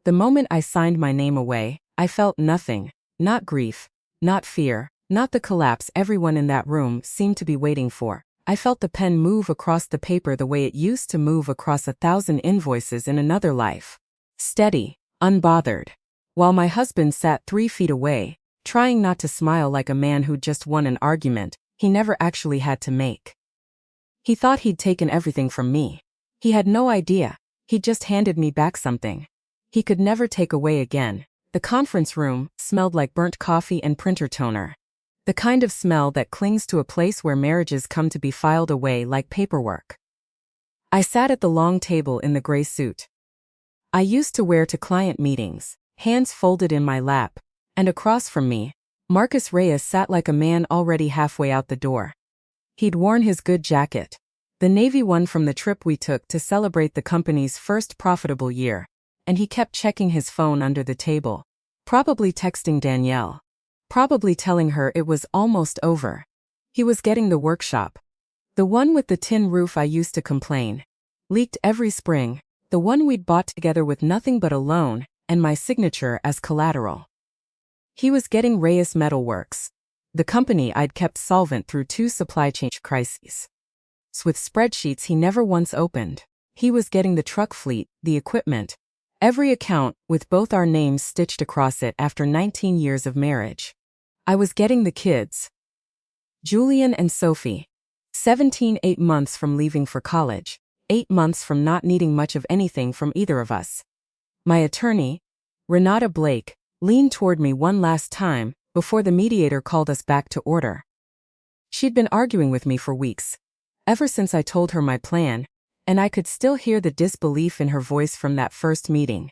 The moment I signed my name away, I felt nothing. Not grief, not fear, not the collapse everyone in that room seemed to be waiting for. I felt the pen move across the paper the way it used to move across 1,000 invoices in another life. Steady, unbothered. While my husband sat 3 feet away, trying not to smile like a man who'd just won an argument he never actually had to make. He thought he'd taken everything from me. He had no idea. He'd just handed me back something he could never take away again. The conference room smelled like burnt coffee and printer toner. The kind of smell that clings to a place where marriages come to be filed away like paperwork. I sat at the long table in the gray suit I used to wear to client meetings, hands folded in my lap, and across from me, Marcus Reyes sat like a man already halfway out the door. He'd worn his good jacket, the navy one from the trip we took to celebrate the company's first profitable year, and he kept checking his phone under the table, probably texting Danielle, probably telling her it was almost over. He was getting the workshop, the one with the tin roof I used to complain leaked every spring, the one we'd bought together with nothing but a loan and my signature as collateral. He was getting Reyes Metalworks, the company I'd kept solvent through 2 supply chain crises. With spreadsheets he never once opened. He was getting the truck fleet, the equipment, every account with both our names stitched across it after 19 years of marriage. I was getting the kids. Julian and Sophie. 17, 8 months from leaving for college, 8 months from not needing much of anything from either of us. My attorney, Renata Blake, leaned toward me one last time before the mediator called us back to order. She'd been arguing with me for weeks, ever since I told her my plan, and I could still hear the disbelief in her voice from that first meeting.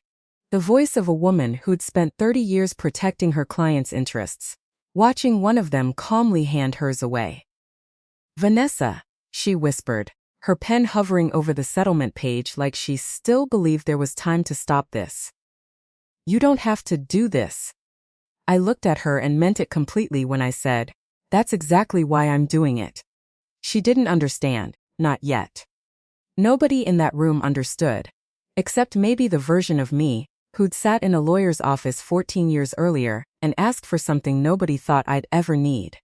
The voice of a woman who'd spent 30 years protecting her clients' interests, watching one of them calmly hand hers away. "Vanessa," she whispered, her pen hovering over the settlement page like she still believed there was time to stop this. "You don't have to do this." I looked at her and meant it completely when I said, "That's exactly why I'm doing it." She didn't understand, not yet. Nobody in that room understood, except maybe the version of me who'd sat in a lawyer's office 14 years earlier and asked for something nobody thought I'd ever need.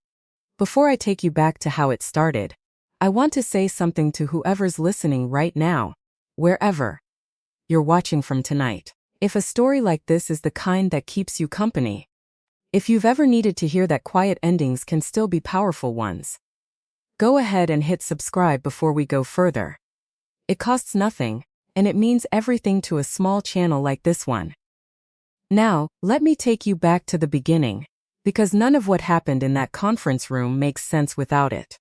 Before I take you back to how it started, I want to say something to whoever's listening right now, wherever you're watching from tonight. If a story like this is the kind that keeps you company, if you've ever needed to hear that quiet endings can still be powerful ones, go ahead and hit subscribe before we go further. It costs nothing, and it means everything to a small channel like this one. Now, let me take you back to the beginning, because none of what happened in that conference room makes sense without it.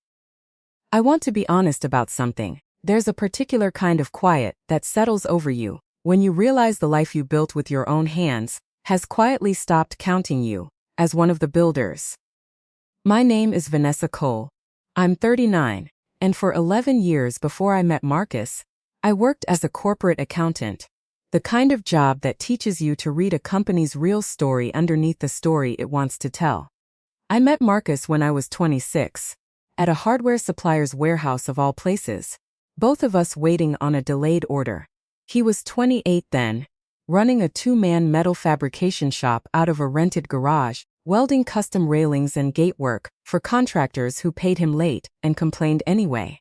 I want to be honest about something. There's a particular kind of quiet that settles over you when you realize the life you built with your own hands has quietly stopped counting you as one of the builders. My name is Vanessa Cole. I'm 39, and for 11 years before I met Marcus, I worked as a corporate accountant, the kind of job that teaches you to read a company's real story underneath the story it wants to tell. I met Marcus when I was 26, at a hardware supplier's warehouse of all places, both of us waiting on a delayed order. He was 28 then, running a 2-man metal fabrication shop out of a rented garage, welding custom railings and gatework for contractors who paid him late and complained anyway.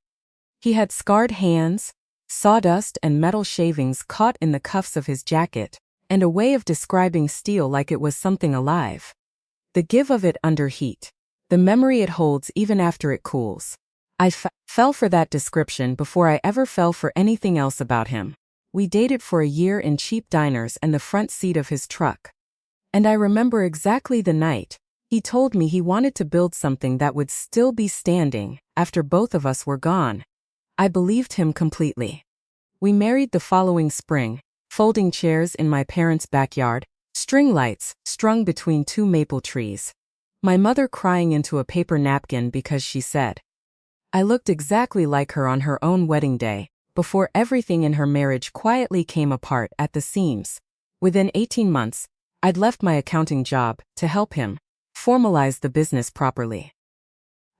He had scarred hands, sawdust and metal shavings caught in the cuffs of his jacket, and a way of describing steel like it was something alive. The give of it under heat, the memory it holds even after it cools. I fell for that description before I ever fell for anything else about him. We dated for a year in cheap diners and the front seat of his truck. And I remember exactly the night he told me he wanted to build something that would still be standing after both of us were gone. I believed him completely. We married the following spring, folding chairs in my parents' backyard, string lights strung between 2 maple trees. My mother crying into a paper napkin because she said I looked exactly like her on her own wedding day, before everything in her marriage quietly came apart at the seams. Within 18 months, I'd left my accounting job to help him formalize the business properly.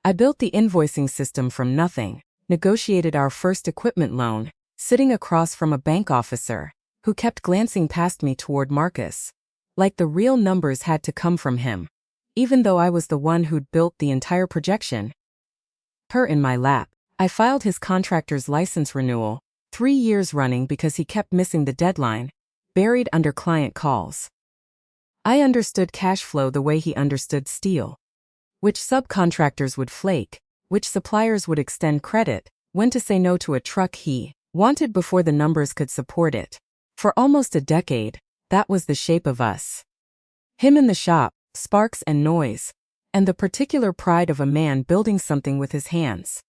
I built the invoicing system from nothing, negotiated our first equipment loan, sitting across from a bank officer, who kept glancing past me toward Marcus. Like the real numbers had to come from him. Even though I was the one who'd built the entire projection. Her in my lap. I filed his contractor's license renewal, 3 years running because he kept missing the deadline, buried under client calls. I understood cash flow the way he understood steel. Which subcontractors would flake, which suppliers would extend credit, when to say no to a truck he wanted before the numbers could support it. For almost a decade, that was the shape of us. Him in the shop, sparks and noise, and the particular pride of a man building something with his hands.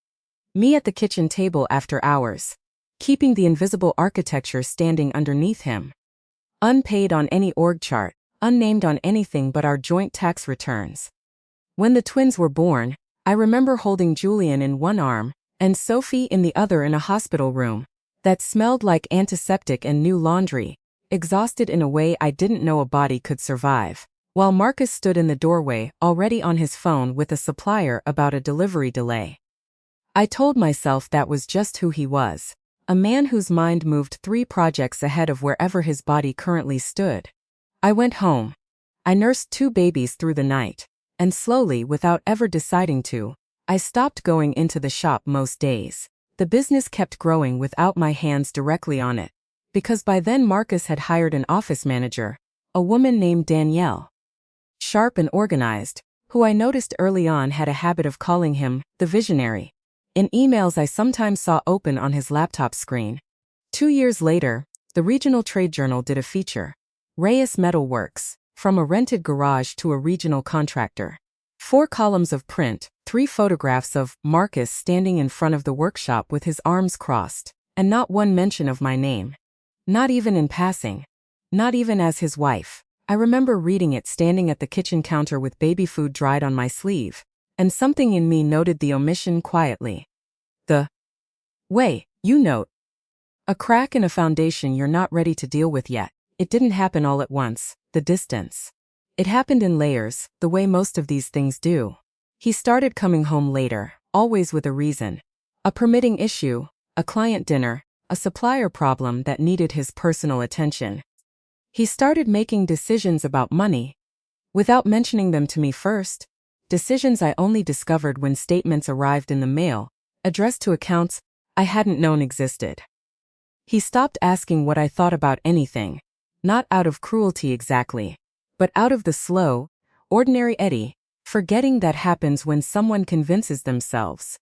Me at the kitchen table after hours, keeping the invisible architecture standing underneath him. Unpaid on any org chart, unnamed on anything but our joint tax returns. When the twins were born, I remember holding Julian in one arm and Sophie in the other in a hospital room that smelled like antiseptic and new laundry, exhausted in a way I didn't know a body could survive, while Marcus stood in the doorway already on his phone with a supplier about a delivery delay. I told myself that was just who he was, a man whose mind moved 3 projects ahead of wherever his body currently stood. I went home. I nursed 2 babies through the night, and slowly, without ever deciding to, I stopped going into the shop most days. The business kept growing without my hands directly on it, because by then Marcus had hired an office manager, a woman named Danielle. Sharp and organized, who I noticed early on had a habit of calling him the visionary. In emails I sometimes saw open on his laptop screen. 2 years later, the Regional Trade Journal did a feature. Reyes Metal Works, from a rented garage to a regional contractor. 4 columns of print, 3 photographs of Marcus standing in front of the workshop with his arms crossed, and not one mention of my name. Not even in passing. Not even as his wife. I remember reading it standing at the kitchen counter with baby food dried on my sleeve, and something in me noted the omission quietly. The way, you note. A crack in a foundation you're not ready to deal with yet. It didn't happen all at once, the distance. It happened in layers, the way most of these things do. He started coming home later, always with a reason. A permitting issue, a client dinner, a supplier problem that needed his personal attention. He started making decisions about money, without mentioning them to me first. Decisions I only discovered when statements arrived in the mail, addressed to accounts I hadn't known existed. He stopped asking what I thought about anything, not out of cruelty exactly, but out of the slow, ordinary eddy, forgetting that happens when someone convinces themselves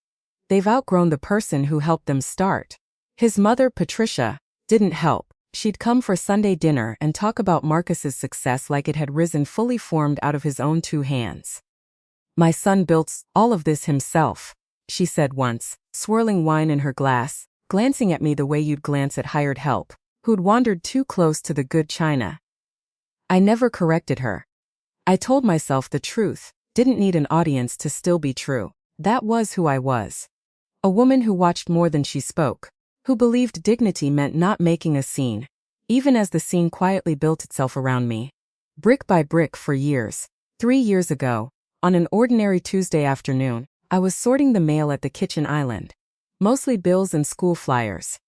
they've outgrown the person who helped them start. His mother, Patricia, didn't help. She'd come for Sunday dinner and talk about Marcus's success like it had risen fully formed out of his own 2 hands. "My son built all of this himself," she said once, swirling wine in her glass, glancing at me the way you'd glance at hired help, who'd wandered too close to the good china. I never corrected her. I told myself the truth didn't need an audience to still be true. That was who I was. A woman who watched more than she spoke, who believed dignity meant not making a scene, even as the scene quietly built itself around me. Brick by brick for years. 3 years ago, on an ordinary Tuesday afternoon, I was sorting the mail at the kitchen island. Mostly bills and school flyers.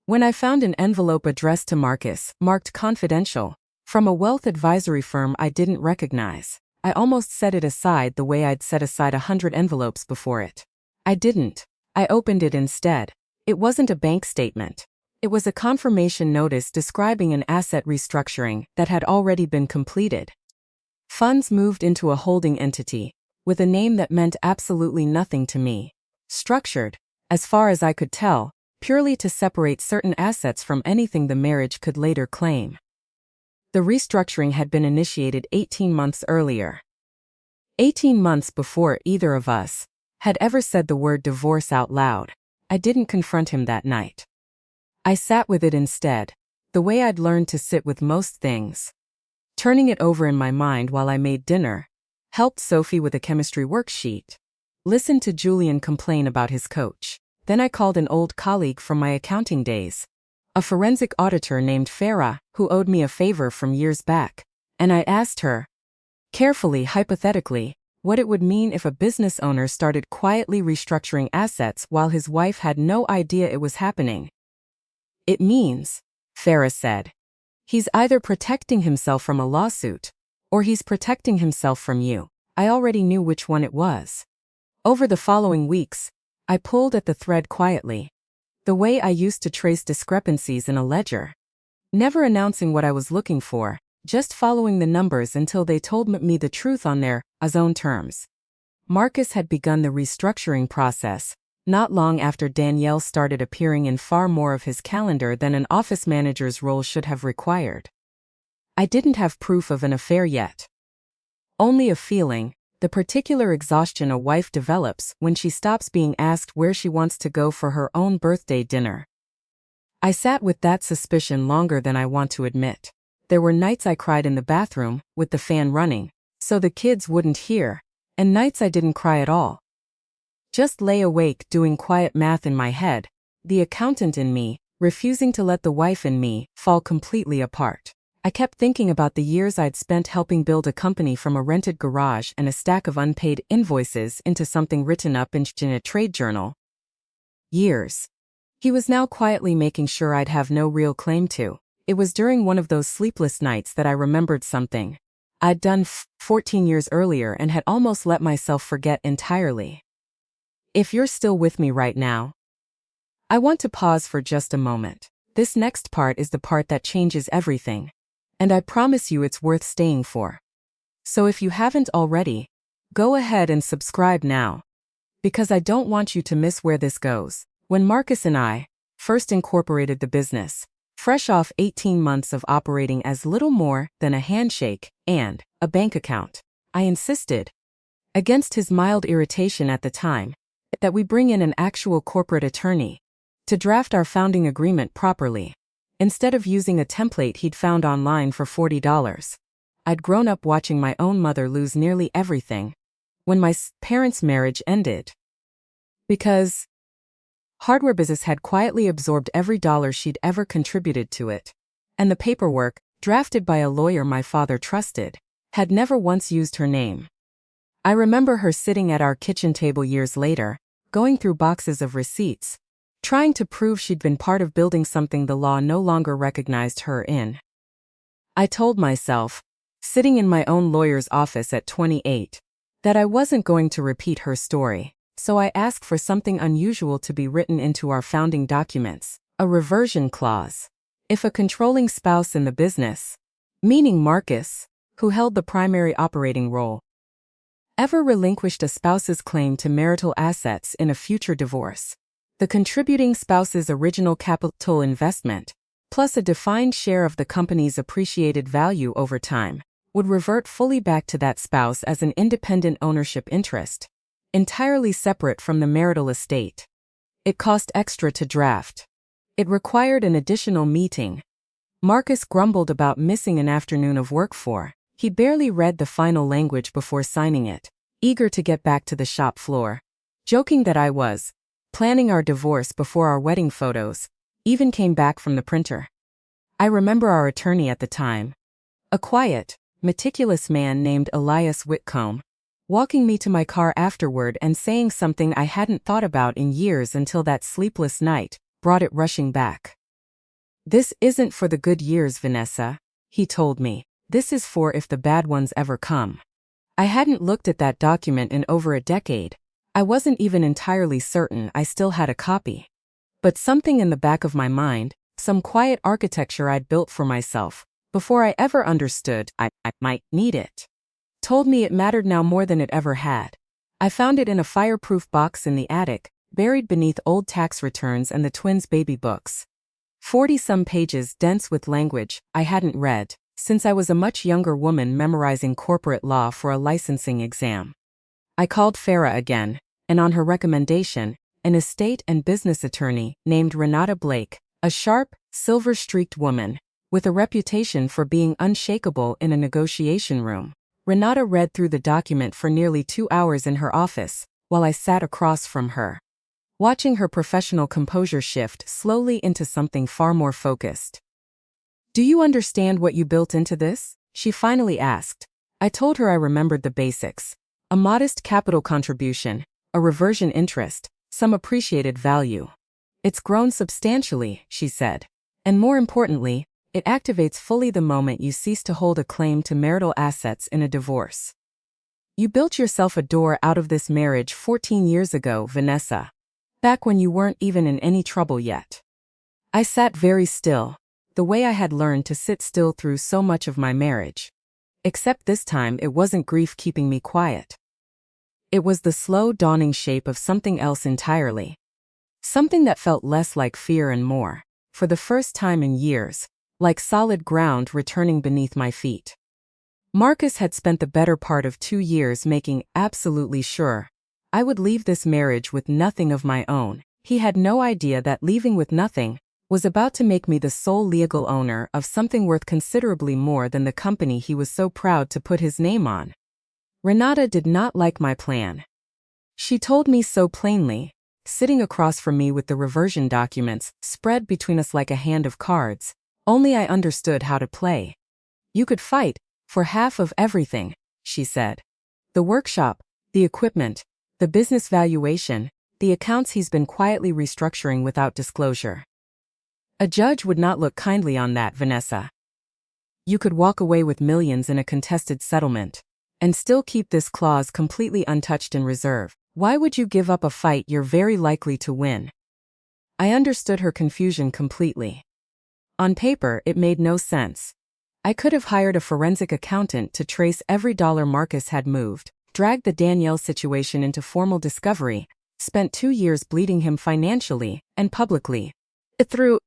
When I found an envelope addressed to Marcus, marked confidential, from a wealth advisory firm I didn't recognize, I almost set it aside the way I'd set aside 100 envelopes before it. I didn't. I opened it instead. It wasn't a bank statement. It was a confirmation notice describing an asset restructuring that had already been completed. Funds moved into a holding entity, with a name that meant absolutely nothing to me. Structured, as far as I could tell, purely to separate certain assets from anything the marriage could later claim. The restructuring had been initiated 18 months earlier. 18 months before either of us had ever said the word divorce out loud. I didn't confront him that night. I sat with it instead, the way I'd learned to sit with most things. Turning it over in my mind while I made dinner, helped Sophie with a chemistry worksheet, listened to Julian complain about his coach. Then I called an old colleague from my accounting days, a forensic auditor named Farah, who owed me a favor from years back, and I asked her, carefully, hypothetically, what it would mean if a business owner started quietly restructuring assets while his wife had no idea it was happening. "It means," Farah said. He's either protecting himself from a lawsuit, or he's protecting himself from you. I already knew which one it was. Over the following weeks, I pulled at the thread quietly, the way I used to trace discrepancies in a ledger. Never announcing what I was looking for, just following the numbers until they told me the truth on their own terms. Marcus had begun the restructuring process, not long after Danielle started appearing in far more of his calendar than an office manager's role should have required. I didn't have proof of an affair yet. Only a feeling, the particular exhaustion a wife develops when she stops being asked where she wants to go for her own birthday dinner. I sat with that suspicion longer than I want to admit. There were nights I cried in the bathroom, with the fan running, so the kids wouldn't hear, and nights I didn't cry at all. Just lay awake doing quiet math in my head, the accountant in me, refusing to let the wife in me fall completely apart. I kept thinking about the years I'd spent helping build a company from a rented garage and a stack of unpaid invoices into something written up in a trade journal. Years. He was now quietly making sure I'd have no real claim to. It was during one of those sleepless nights that I remembered something I'd done 14 years earlier and had almost let myself forget entirely. If you're still with me right now, I want to pause for just a moment. This next part is the part that changes everything, and I promise you it's worth staying for. So if you haven't already, go ahead and subscribe now, because I don't want you to miss where this goes. When Marcus and I first incorporated the business, fresh off 18 months of operating as little more than a handshake and a bank account, I insisted, against his mild irritation at the time, that we bring in an actual corporate attorney to draft our founding agreement properly, instead of using a template he'd found online for $40. I'd grown up watching my own mother lose nearly everything when my parents' marriage ended, because hardware business had quietly absorbed every dollar she'd ever contributed to it, and the paperwork, drafted by a lawyer my father trusted, had never once used her name. I remember her sitting at our kitchen table years later, going through boxes of receipts, trying to prove she'd been part of building something the law no longer recognized her in. I told myself, sitting in my own lawyer's office at 28, that I wasn't going to repeat her story. So I asked for something unusual to be written into our founding documents, a reversion clause. If a controlling spouse in the business, meaning Marcus, who held the primary operating role, ever relinquished a spouse's claim to marital assets in a future divorce, the contributing spouse's original capital investment, plus a defined share of the company's appreciated value over time, would revert fully back to that spouse as an independent ownership interest, entirely separate from the marital estate. It cost extra to draft. It required an additional meeting. Marcus grumbled about missing an afternoon of work for. He barely read the final language before signing it, eager to get back to the shop floor, joking that I was planning our divorce before our wedding photos even came back from the printer. I remember our attorney at the time, a quiet, meticulous man named Elias Whitcomb, walking me to my car afterward and saying something I hadn't thought about in years until that sleepless night brought it rushing back. "This isn't for the good years, Vanessa," he told me. "This is for if the bad ones ever come." I hadn't looked at that document in over a decade. I wasn't even entirely certain I still had a copy. But something in the back of my mind, some quiet architecture I'd built for myself, before I ever understood I might need it, told me it mattered now more than it ever had. I found it in a fireproof box in the attic, buried beneath old tax returns and the twins' baby books. 40-some pages dense with language I hadn't read since I was a much younger woman memorizing corporate law for a licensing exam. I called Farah again, and on her recommendation, an estate and business attorney named Renata Blake, a sharp, silver-streaked woman with a reputation for being unshakable in a negotiation room. Renata read through the document for nearly 2 hours in her office, while I sat across from her, watching her professional composure shift slowly into something far more focused. "Do you understand what you built into this?" she finally asked. I told her I remembered the basics: a modest capital contribution, a reversion interest, some appreciated value. "It's grown substantially," she said. And more importantly, it activates fully the moment you cease to hold a claim to marital assets in a divorce. You built yourself a door out of this marriage 14 years ago, Vanessa. Back when you weren't even in any trouble yet. I sat very still, the way I had learned to sit still through so much of my marriage. Except this time it wasn't grief keeping me quiet. It was the slow dawning shape of something else entirely. Something that felt less like fear and more, for the first time in years, like solid ground returning beneath my feet. Marcus had spent the better part of 2 years making absolutely sure I would leave this marriage with nothing of my own. He had no idea that leaving with nothing was about to make me the sole legal owner of something worth considerably more than the company he was so proud to put his name on. Renata did not like my plan. She told me so plainly, sitting across from me with the reversion documents spread between us like a hand of cards. Only I understood how to play. You could fight for half of everything, she said. The workshop, the equipment, the business valuation, the accounts he's been quietly restructuring without disclosure. A judge would not look kindly on that, Vanessa. You could walk away with millions in a contested settlement, and still keep this clause completely untouched in reserve. Why would you give up a fight you're very likely to win? I understood her confusion completely. On paper, it made no sense. I could have hired a forensic accountant to trace every dollar Marcus had moved, dragged the Danielle situation into formal discovery, spent 2 years bleeding him financially and publicly. Through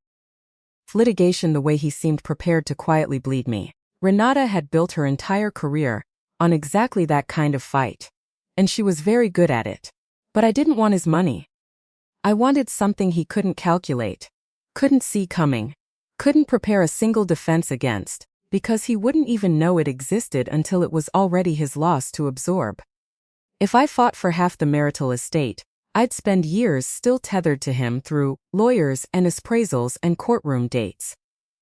litigation the way he seemed prepared to quietly bleed me. Renata had built her entire career on exactly that kind of fight. And she was very good at it. But I didn't want his money. I wanted something he couldn't calculate, couldn't see coming, couldn't prepare a single defense against, because he wouldn't even know it existed until it was already his loss to absorb. If I fought for half the marital estate, I'd spend years still tethered to him through lawyers and appraisals and courtroom dates.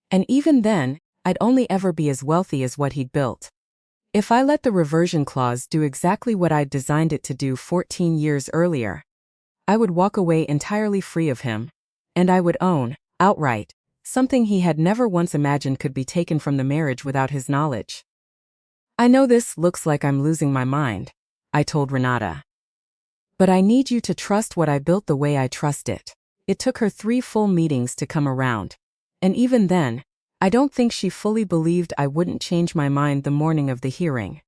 And even then, I'd only ever be as wealthy as what he'd built. If I let the reversion clause do exactly what I'd designed it to do 14 years earlier, I would walk away entirely free of him, and I would own, outright, something he had never once imagined could be taken from the marriage without his knowledge. I know this looks like I'm losing my mind, I told Renata. But I need you to trust what I built the way I trust it. It took her 3 full meetings to come around. And even then, I don't think she fully believed I wouldn't change my mind the morning of the hearing.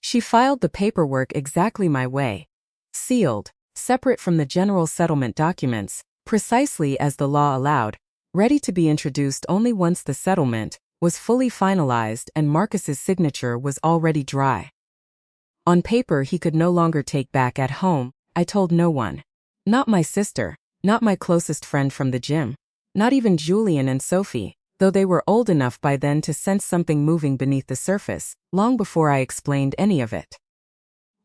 She filed the paperwork exactly my way, sealed, separate from the general settlement documents, precisely as the law allowed, ready to be introduced only once the settlement was fully finalized and Marcus's signature was already dry. On paper he could no longer take back at home. I told no one. Not my sister, not my closest friend from the gym, not even Julian and Sophie, though they were old enough by then to sense something moving beneath the surface, long before I explained any of it.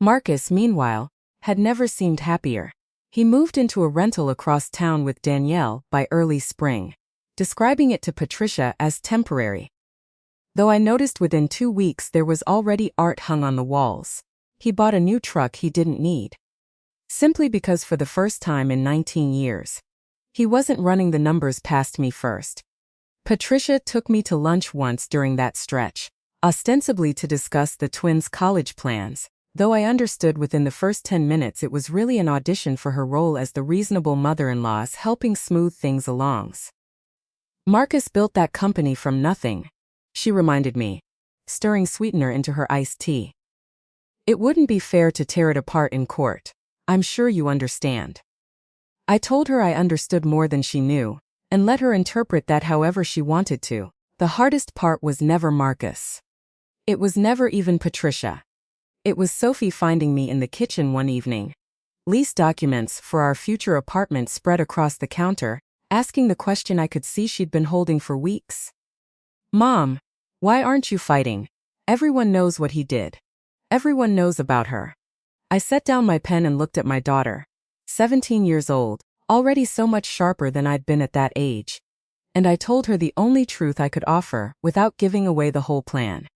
Marcus, meanwhile, had never seemed happier. He moved into a rental across town with Danielle by early spring, describing it to Patricia as temporary. Though I noticed within 2 weeks there was already art hung on the walls. He bought a new truck he didn't need. Simply because for the first time in 19 years, he wasn't running the numbers past me first. Patricia took me to lunch once during that stretch, ostensibly to discuss the twins' college plans, though I understood within the first 10 minutes it was really an audition for her role as the reasonable mother-in-law's helping smooth things along. Marcus built that company from nothing, she reminded me, stirring sweetener into her iced tea. It wouldn't be fair to tear it apart in court. I'm sure you understand. I told her I understood more than she knew, and let her interpret that however she wanted to. The hardest part was never Marcus. It was never even Patricia. It was Sophie finding me in the kitchen one evening. Lease documents for our future apartment spread across the counter, asking the question I could see she'd been holding for weeks. Mom, why aren't you fighting? Everyone knows what he did. Everyone knows about her. I set down my pen and looked at my daughter, 17 years old, already so much sharper than I'd been at that age. And I told her the only truth I could offer without giving away the whole plan.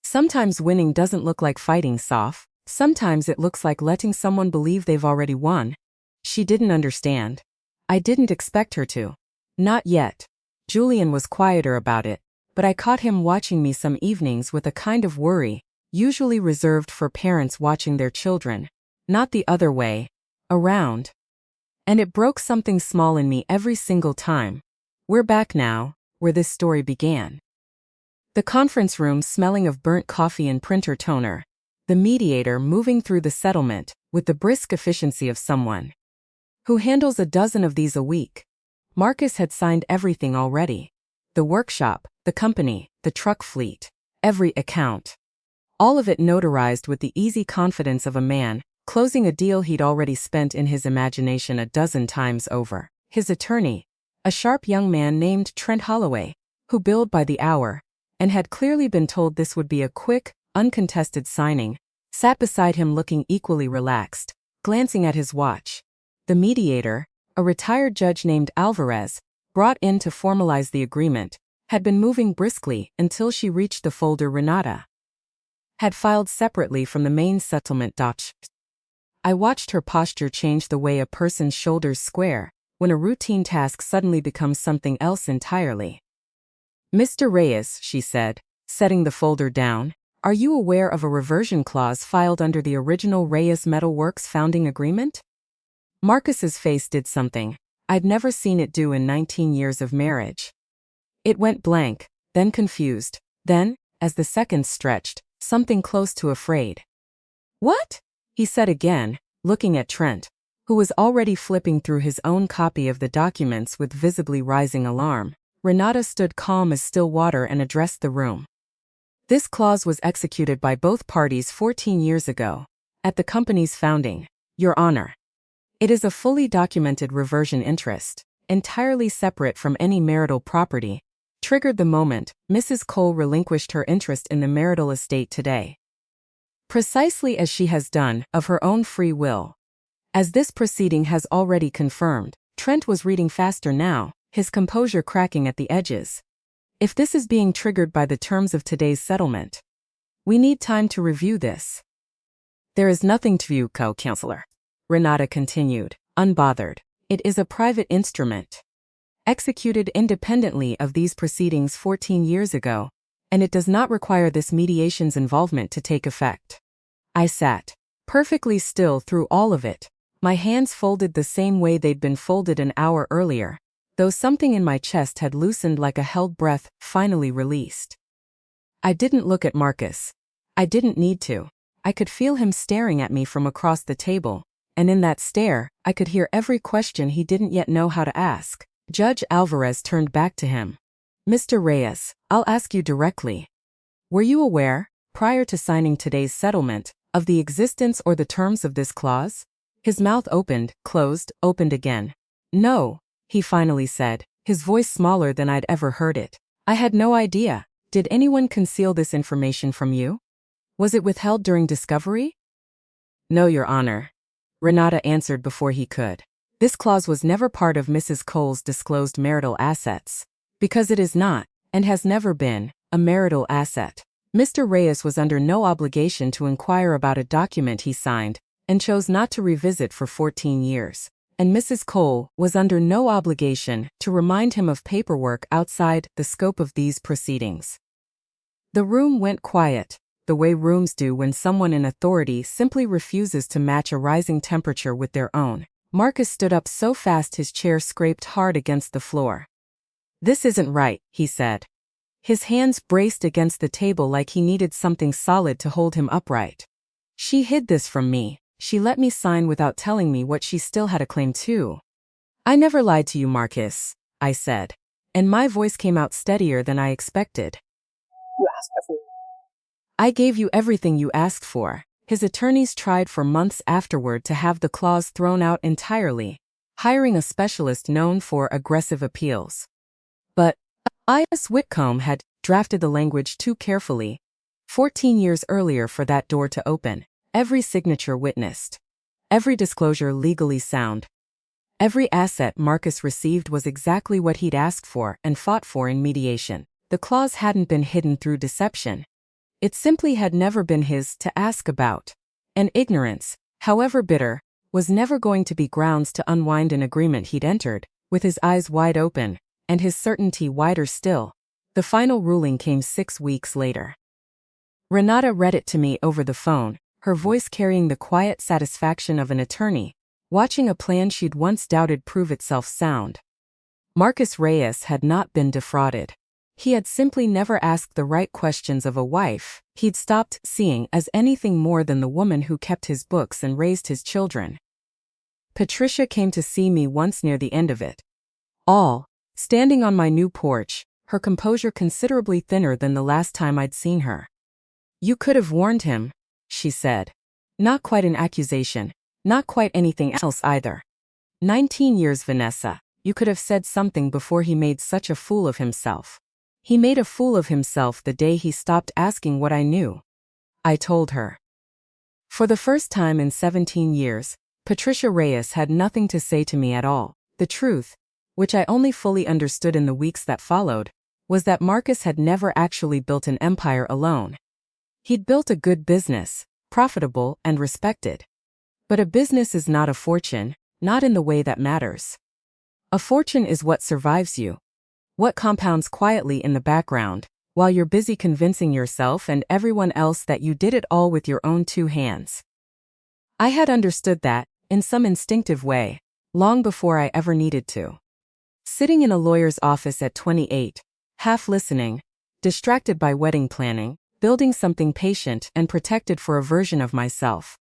Sometimes winning doesn't look like fighting, Soph. Sometimes it looks like letting someone believe they've already won. She didn't understand. I didn't expect her to. Not yet. Julian was quieter about it, but I caught him watching me some evenings with a kind of worry, usually reserved for parents watching their children, not the other way around. And it broke something small in me every single time. We're back now, where this story began. The conference room smelling of burnt coffee and printer toner. The mediator moving through the settlement with the brisk efficiency of someone who handles a dozen of these a week. Marcus had signed everything already. The workshop, the company, the truck fleet, every account. All of it notarized with the easy confidence of a man closing a deal he'd already spent in his imagination a dozen times over. His attorney, a sharp young man named Trent Holloway, who billed by the hour, and had clearly been told this would be a quick, uncontested signing, sat beside him looking equally relaxed, glancing at his watch. The mediator, a retired judge named Alvarez, brought in to formalize the agreement, had been moving briskly until she reached the folder Renata had filed separately from the main settlement docs. I watched her posture change the way a person's shoulders square when a routine task suddenly becomes something else entirely. "Mr. Reyes," she said, setting the folder down, "are you aware of a reversion clause filed under the original Reyes Metal Works founding agreement?" Marcus's face did something I'd never seen it do in 19 years of marriage. It went blank, then confused, then, as the seconds stretched, something close to afraid. "What?" he said again, looking at Trent, who was already flipping through his own copy of the documents with visibly rising alarm. Renata stood calm as still water and addressed the room. "This clause was executed by both parties 14 years ago, at the company's founding, Your Honor. It is a fully documented reversion interest, entirely separate from any marital property, triggered the moment Mrs. Cole relinquished her interest in the marital estate today. Precisely as she has done, of her own free will. As this proceeding has already confirmed." Trent was reading faster now, his composure cracking at the edges. "If this is being triggered by the terms of today's settlement, we need time to review this." "There is nothing to view, co-counselor," Renata continued, unbothered. "It is a private instrument, executed independently of these proceedings 14 years ago, and it does not require this mediation's involvement to take effect." I sat perfectly still through all of it, my hands folded the same way they'd been folded an hour earlier, though something in my chest had loosened like a held breath, finally released. I didn't look at Marcus. I didn't need to. I could feel him staring at me from across the table, and in that stare, I could hear every question he didn't yet know how to ask. Judge Alvarez turned back to him. "Mr. Reyes, I'll ask you directly. Were you aware, prior to signing today's settlement, of the existence or the terms of this clause?" His mouth opened, closed, opened again. "No," he finally said, his voice smaller than I'd ever heard it. "I had no idea. Did anyone conceal this information from you? Was it withheld during discovery?" "No, Your Honor," Renata answered before he could. "This clause was never part of Mrs. Cole's disclosed marital assets, because it is not, and has never been, a marital asset. Mr. Reyes was under no obligation to inquire about a document he signed, and chose not to revisit for 14 years. And Mrs. Cole was under no obligation to remind him of paperwork outside the scope of these proceedings." The room went quiet, the way rooms do when someone in authority simply refuses to match a rising temperature with their own. Marcus stood up so fast his chair scraped hard against the floor. "This isn't right," he said. His hands braced against the table like he needed something solid to hold him upright. "She hid this from me. She let me sign without telling me what she still had a claim to." "I never lied to you, Marcus," I said, and my voice came out steadier than I expected. You asked for. "I gave you everything you asked for." His attorneys tried for months afterward to have the clause thrown out entirely, hiring a specialist known for aggressive appeals. But I.S. Whitcomb had drafted the language too carefully, 14 years earlier, for that door to open. Every signature witnessed. Every disclosure legally sound. Every asset Marcus received was exactly what he'd asked for and fought for in mediation. The clause hadn't been hidden through deception. It simply had never been his to ask about. And ignorance, however bitter, was never going to be grounds to unwind an agreement he'd entered, with his eyes wide open, and his certainty wider still. The final ruling came 6 weeks later. Renata read it to me over the phone, her voice carrying the quiet satisfaction of an attorney, watching a plan she'd once doubted prove itself sound. Marcus Reyes had not been defrauded. He had simply never asked the right questions of a wife he'd stopped seeing as anything more than the woman who kept his books and raised his children. Patricia came to see me once near the end of it all, standing on my new porch, her composure considerably thinner than the last time I'd seen her. "You could have warned him," she said. "Not quite an accusation, not quite anything else either. 19 years, Vanessa. You could have said something before he made such a fool of himself." "He made a fool of himself the day he stopped asking what I knew," I told her. For the first time in 17 years, Patricia Reyes had nothing to say to me at all. The truth, which I only fully understood in the weeks that followed, was that Marcus had never actually built an empire alone. He'd built a good business, profitable and respected. But a business is not a fortune, not in the way that matters. A fortune is what survives you, what compounds quietly in the background, while you're busy convincing yourself and everyone else that you did it all with your own 2 hands. I had understood that, in some instinctive way, long before I ever needed to. Sitting in a lawyer's office at 28, half listening, distracted by wedding planning, building something patient and protected for a version of myself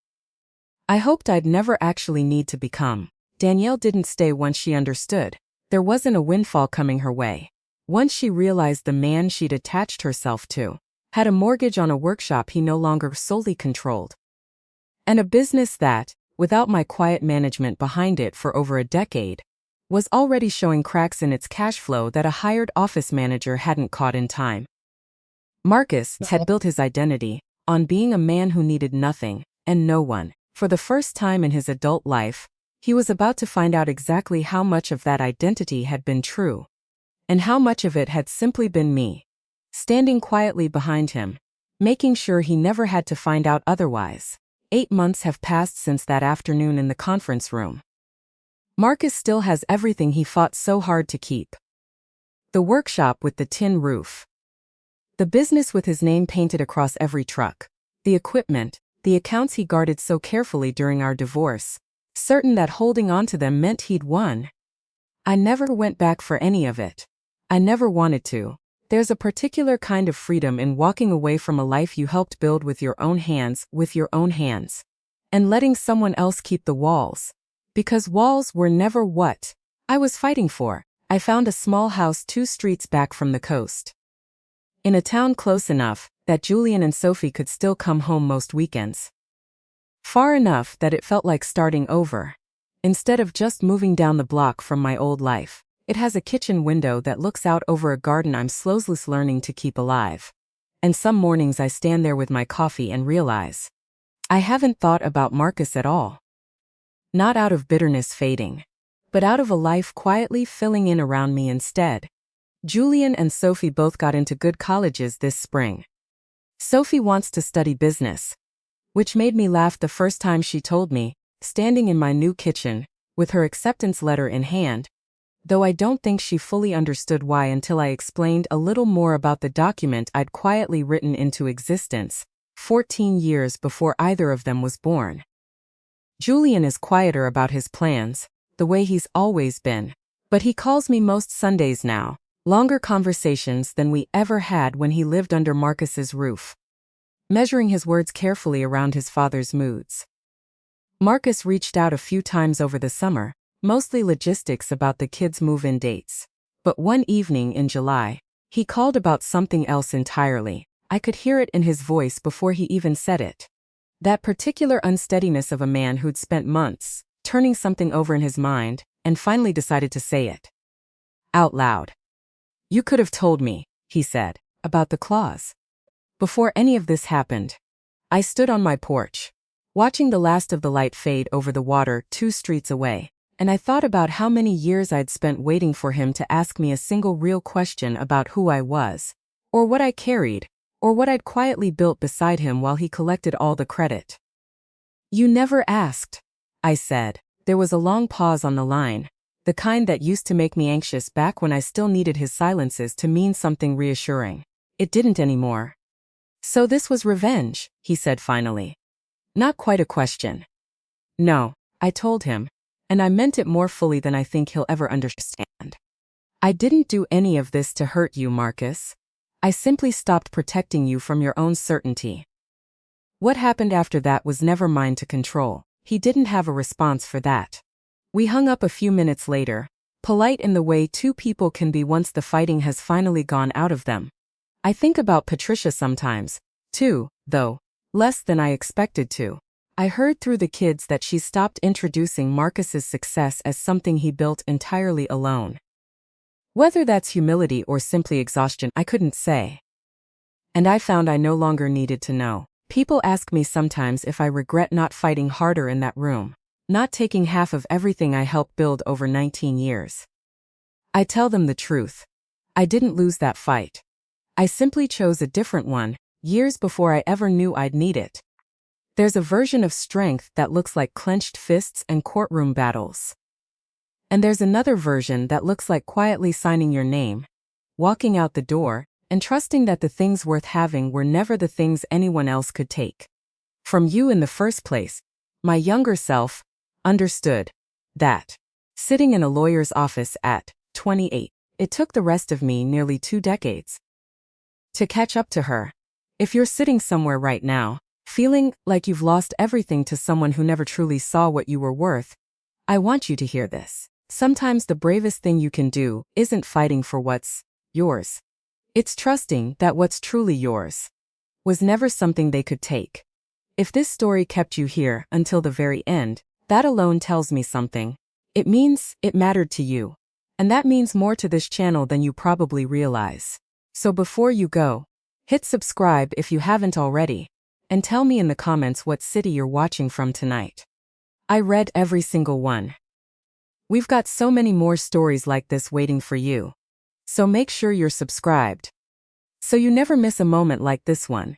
I hoped I'd never actually need to become. Danielle didn't stay once she understood. There wasn't a windfall coming her way. Once she realized the man she'd attached herself to had a mortgage on a workshop he no longer solely controlled. And a business that, without my quiet management behind it for over a decade, was already showing cracks in its cash flow that a hired office manager hadn't caught in time. Marcus had built his identity on being a man who needed nothing and no one. For the first time in his adult life, he was about to find out exactly how much of that identity had been true, and how much of it had simply been me, standing quietly behind him, making sure he never had to find out otherwise. 8 months have passed since that afternoon in the conference room. Marcus still has everything he fought so hard to keep. The workshop with the tin roof. The business with his name painted across every truck. The equipment, the accounts he guarded so carefully during our divorce, certain that holding on to them meant he'd won. I never went back for any of it. I never wanted to. There's a particular kind of freedom in walking away from a life you helped build with your own hands, and letting someone else keep the walls. Because walls were never what I was fighting for. I found a small house 2 streets back from the coast, in a town close enough that Julian and Sophie could still come home most weekends. Far enough that it felt like starting over. Instead of just moving down the block from my old life, it has a kitchen window that looks out over a garden I'm slowly learning to keep alive. And some mornings I stand there with my coffee and realize I haven't thought about Marcus at all. Not out of bitterness fading, but out of a life quietly filling in around me instead. Julian and Sophie both got into good colleges this spring. Sophie wants to study business, which made me laugh the first time she told me, standing in my new kitchen, with her acceptance letter in hand, though I don't think she fully understood why until I explained a little more about the document I'd quietly written into existence, 14 years before either of them was born. Julian is quieter about his plans, the way he's always been, but he calls me most Sundays now. Longer conversations than we ever had when he lived under Marcus's roof, measuring his words carefully around his father's moods. Marcus reached out a few times over the summer, mostly logistics about the kids' move-in dates. But one evening in July, he called about something else entirely. I could hear it in his voice before he even said it. That particular unsteadiness of a man who'd spent months turning something over in his mind and finally decided to say it out loud. "You could have told me," he said, "about the clause." Before any of this happened, I stood on my porch, watching the last of the light fade over the water 2 streets away, and I thought about how many years I'd spent waiting for him to ask me a single real question about who I was, or what I carried, or what I'd quietly built beside him while he collected all the credit. "You never asked," I said. There was a long pause on the line, The kind that used to make me anxious back when I still needed his silences to mean something reassuring. It didn't anymore. So this was revenge, he said finally. Not quite a question. No, I told him, and I meant it more fully than I think he'll ever understand. I didn't do any of this to hurt you, Marcus. I simply stopped protecting you from your own certainty. What happened after that was never mine to control. He didn't have a response for that. We hung up a few minutes later, polite in the way two people can be once the fighting has finally gone out of them. I think about Patricia sometimes, too, though, less than I expected to. I heard through the kids that she stopped introducing Marcus's success as something he built entirely alone. Whether that's humility or simply exhaustion, I couldn't say. And I found I no longer needed to know. People ask me sometimes if I regret not fighting harder in that room, not taking half of everything I helped build over 19 years. I tell them the truth. I didn't lose that fight. I simply chose a different one, years before I ever knew I'd need it. There's a version of strength that looks like clenched fists and courtroom battles. And there's another version that looks like quietly signing your name, walking out the door, and trusting that the things worth having were never the things anyone else could take from you in the first place. My younger self understood that. Sitting in a lawyer's office at 28, it took the rest of me nearly 2 decades to catch up to her. If you're sitting somewhere right now, feeling like you've lost everything to someone who never truly saw what you were worth, I want you to hear this. Sometimes the bravest thing you can do isn't fighting for what's yours. It's trusting that what's truly yours was never something they could take. If this story kept you here until the very end, that alone tells me something. It means it mattered to you. And that means more to this channel than you probably realize. So before you go, hit subscribe if you haven't already, and tell me in the comments what city you're watching from tonight. I read every single one. We've got so many more stories like this waiting for you. So make sure you're subscribed, so you never miss a moment like this one.